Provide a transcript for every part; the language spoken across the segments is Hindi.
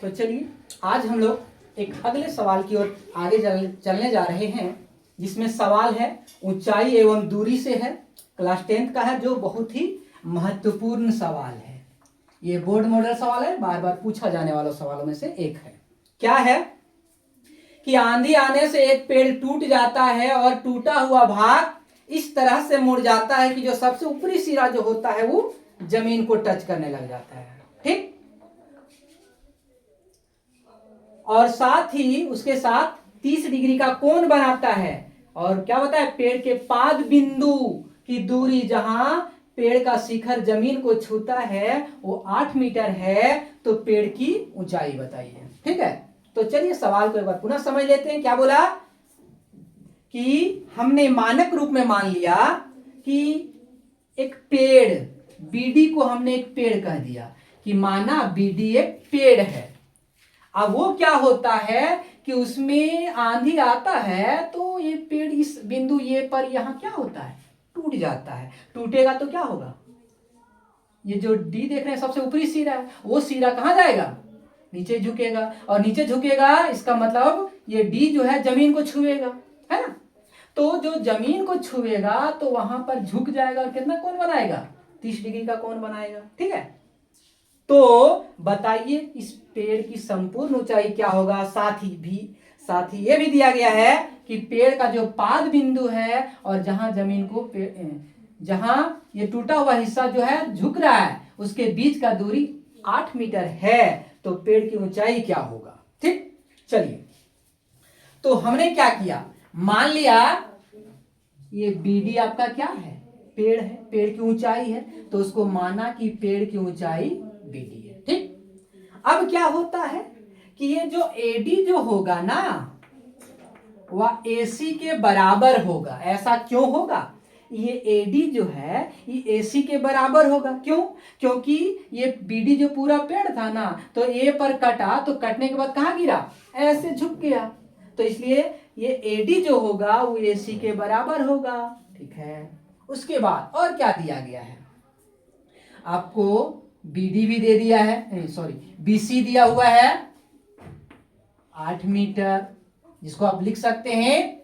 तो चलिए आज हम लोग एक अगले सवाल की ओर आगे चलने जा रहे हैं, जिसमें सवाल है ऊंचाई एवं दूरी से है, क्लास 10th का है, जो बहुत ही महत्वपूर्ण सवाल है। ये बोर्ड मॉडल सवाल है, बार बार पूछा जाने वाले सवालों में से एक है। क्या है कि आंधी आने से एक पेड़ टूट जाता है और टूटा हुआ भाग इस तरह से मुड़ जाता है कि जो सबसे ऊपरी सिरा जो होता है वो जमीन को टच करने लग जाता है। ठीक, और साथ ही उसके साथ 30 डिग्री का कोण बनाता है। और क्या बताया, पेड़ के पाद बिंदु की दूरी जहां पेड़ का शिखर जमीन को छूता है वो 8 मीटर है। तो पेड़ की ऊंचाई बताइए। ठीक है, तो चलिए सवाल को एक बार पुनः समझ लेते हैं। क्या बोला कि हमने मानक रूप में मान लिया कि एक पेड़ बीडी को हमने एक पेड़ कह दिया, कि माना बीडी एक पेड़ है। अब वो क्या होता है कि उसमें आंधी आता है तो ये पेड़ इस बिंदु ये पर यहां क्या होता है, टूट जाता है। टूटेगा तो क्या होगा, ये जो डी देख रहे हैं सबसे ऊपरी सिरा है, वो सिरा कहां जाएगा, नीचे झुकेगा। और नीचे झुकेगा इसका मतलब ये डी जो है जमीन को छुएगा, है ना। तो जो जमीन को छुएगा तो वहां पर झुक जाएगा और कितना कोण बनाएगा, 30 डिग्री का कोण बनाएगा। ठीक है, तो बताइए इस पेड़ की संपूर्ण ऊंचाई क्या होगा। साथ ही ये भी दिया गया है कि पेड़ का जो पाद बिंदु है और जहां जमीन को जहां ये टूटा हुआ हिस्सा जो है झुक रहा है उसके बीच का दूरी 8 मीटर है। तो पेड़ की ऊंचाई क्या होगा। ठीक, चलिए तो हमने क्या किया, मान लिया ये बीडी आपका क्या है, पेड़ है, पेड़ की ऊंचाई है, तो उसको माना कि पेड़ की ऊंचाई बीडी है। ठीक, अब क्या होता है कि ये जो एडी जो होगा ना वह एसी के बराबर होगा। ऐसा क्यों होगा, ये एडी जो है ये एसी के बराबर होगा। क्यों, क्योंकि ये बीडी जो पूरा पेड़ था ना, तो ए पर कटा तो कटने के बाद कहां गिरा, ऐसे झुक गया। तो इसलिए ये एडी जो होगा वो एसी के बराबर होगा। ठीक है, उसके बाद और क्या दिया गया है, आपको बीडी भी दे दिया है, सॉरी बीसी दिया हुआ है 8 मीटर, जिसको आप लिख सकते हैं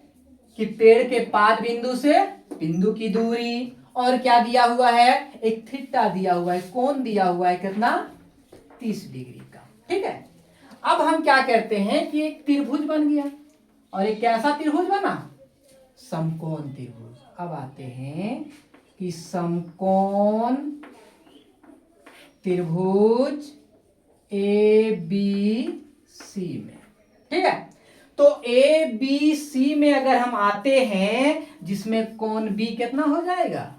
कि पेड़ के पाद बिंदु से बिंदु की दूरी। और क्या दिया हुआ है, एक थीटा दिया हुआ है, कोण दिया हुआ है कितना, 30 डिग्री का। ठीक है, अब हम क्या करते हैं कि एक त्रिभुज बन गया, और एक कैसा त्रिभुज बना, समकोण त्रिभुज। अब आते हैं कि समकोण त्रिभुज ए बी सी में। ठीक है, तो ए बी सी में अगर हम आते हैं जिसमें कोण बी कितना हो जाएगा,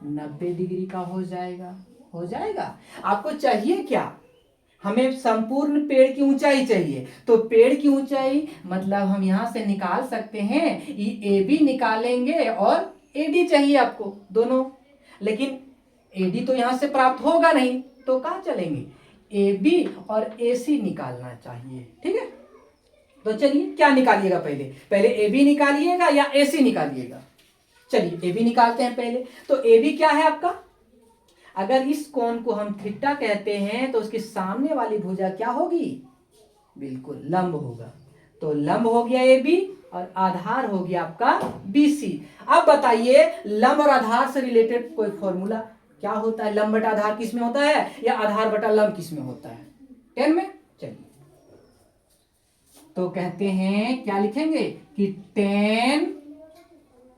90 डिग्री का हो जाएगा। आपको चाहिए क्या, हमें संपूर्ण पेड़ की ऊंचाई चाहिए। तो पेड़ की ऊंचाई मतलब हम यहां से निकाल सकते हैं, ये ए बी निकालेंगे और एडी चाहिए आपको दोनों। लेकिन एडी तो यहां से प्राप्त होगा नहीं, तो कहां चलेंगे, ए बी और ए सी निकालना चाहिए। ठीक है, तो चलिए क्या निकालिएगा, पहले ए बी निकालिएगा या ए सी निकालिएगा। चलिए ए बी निकालते हैं पहले। तो ए बी क्या है आपका, अगर इस कोण को हम थीटा कहते हैं तो उसके सामने वाली भुजा क्या होगी, बिल्कुल लंब होगा। तो लंब हो गया ए बी और आधार हो गया आपका बी सी। अब बताइए लंब और आधार से रिलेटेड कोई फॉर्मूला क्या होता है, लंब बटा आधार किस में होता है या आधार बटा लंब किस में होता है, 10 में। चलिए तो कहते हैं क्या लिखेंगे कि tan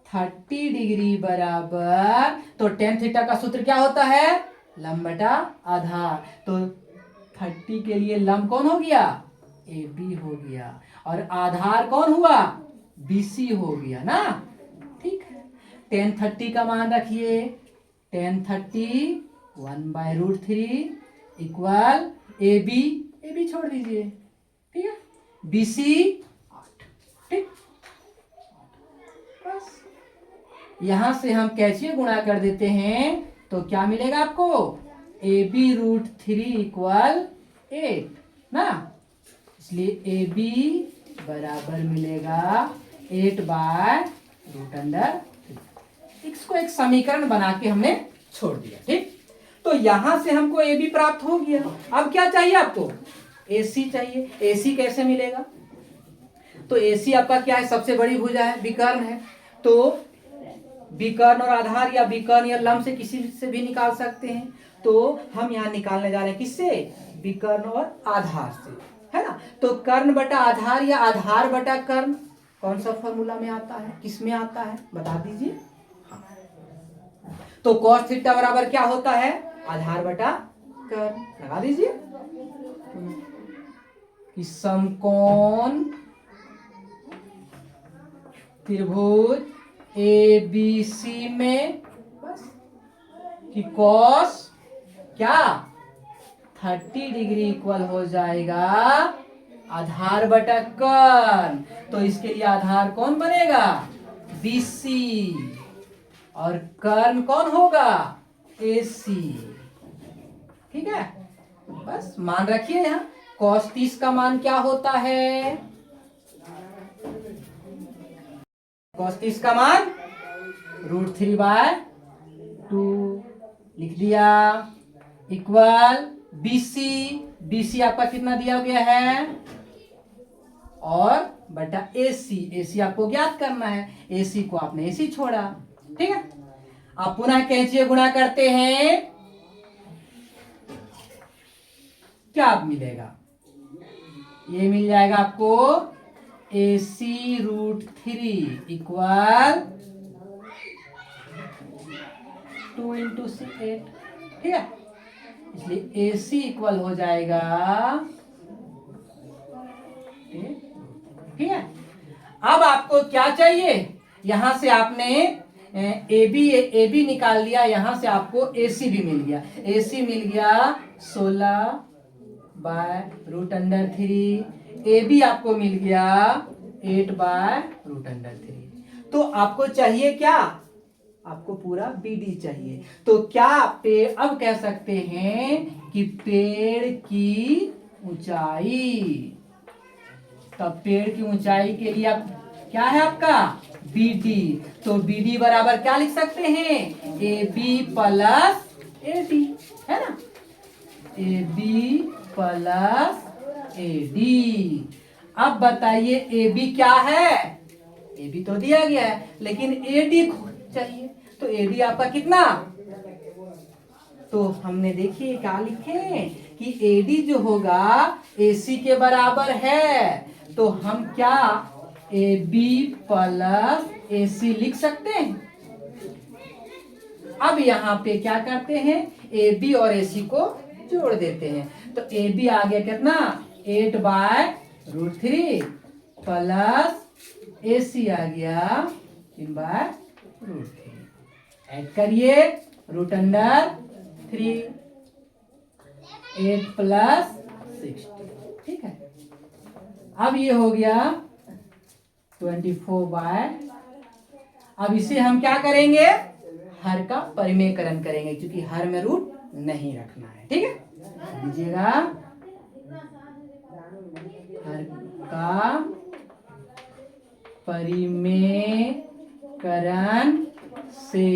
30 डिग्री बराबर, तो tan थीटा का सूत्र क्या होता है, लंब बटा आधार। तो 30 के लिए लंब कौन हो गया, ए बी हो गया, और आधार कौन हुआ, बी सी हो गया ना। ठीक है, tan 30 का मान रखिए, tan 30 1/√3 इक्वल ए बी छोड़ दीजिए। ठीक है, बी सी 8। ठीक, बस यहां से हम कैसे गुणा कर देते हैं तो क्या मिलेगा आपको, ए बी√3 इक्वल 8 ना। इसलिए ए बी बराबर मिलेगा 8/√3। इसको एक समीकरण बना के हमने छोड़ दिया। ठीक, तो यहां से हमको ए बी प्राप्त हो गया। अब क्या चाहिए आपको? ए सी चाहिए। ए सी कैसे मिलेगा? तो ए सी आपका क्या है? सबसे बड़ी भुजा है, विकर्ण है। तो विकर्ण और आधार या विकर्ण या लंब से किसी से भी निकाल सकते हैं। तो हम यहाँ निकालने जा रहे हैं किससे? विकर्ण और आधार से, है ना। तो कर्ण बटा आधार या आधार बटा कर्ण कौन सा फॉर्मूला में आता है, किस में आता है, बता दीजिए। तो cos थीटा बराबर क्या होता है? आधार बटा कर्ण। लगा दीजिए कि समकोण त्रिभुज ए बी सी में बस कि cos क्या 30 डिग्री इक्वल हो जाएगा आधार बटा कर्ण। तो इसके लिए आधार कौन बनेगा? BC और कर्ण कौन होगा? AC। ठीक है, बस मान रखिए यहाँ cos 30 का मान क्या होता है? cos 30 का मान √3/2 लिख दिया इक्वल BC। BC आपका कितना दिया गया है? और बटा AC। AC आपको ज्ञात करना है, AC को आपने AC छोड़ा। ठीक है, आप पुनः कैंचिए गुणा करते हैं, क्या मिलेगा? ये मिल जाएगा आपको AC √3 इक्वल 2 × 8। ठीक है, इसलिए AC इक्वल हो जाएगा। ठीक है, अब आपको क्या चाहिए? यहां से आपने ए बी निकाल लिया, यहां से आपको AC भी मिल गया। AC मिल गया 16/√3। AB आपको मिल गया 8/√3। तो आपको चाहिए क्या? आपको पूरा BD चाहिए। तो क्या अब कह सकते हैं कि पेड़ की ऊंचाई, तब पेड़ की ऊंचाई के लिए आप क्या है आपका? BD। तो BD बराबर क्या लिख सकते हैं? AB प्लस AD, है ना। AB plus AD। अब बताइए AB क्या है? AB तो दिया गया है, लेकिन AD चाहिए। तो AD आपका कितना? तो हमने देखिए क्या लिखे कि AD जो होगा AC के बराबर है। तो हम क्या AB प्लस AC लिख सकते हैं। अब यहाँ पे क्या करते हैं? AB और AC को जोड़ देते हैं। तो AB आ गया कितना? 8/√3 प्लस AC आ गया 3/√3। ऐड करिए √3 8 प्लस 60। ठीक है, अब ये हो गया 24/। अब इसे हम क्या करेंगे? हर का परिमेयकरण करेंगे, क्योंकि हर में रूट नहीं रखना है। ठीक है, लीजिएगा हर का परिमेयकरण से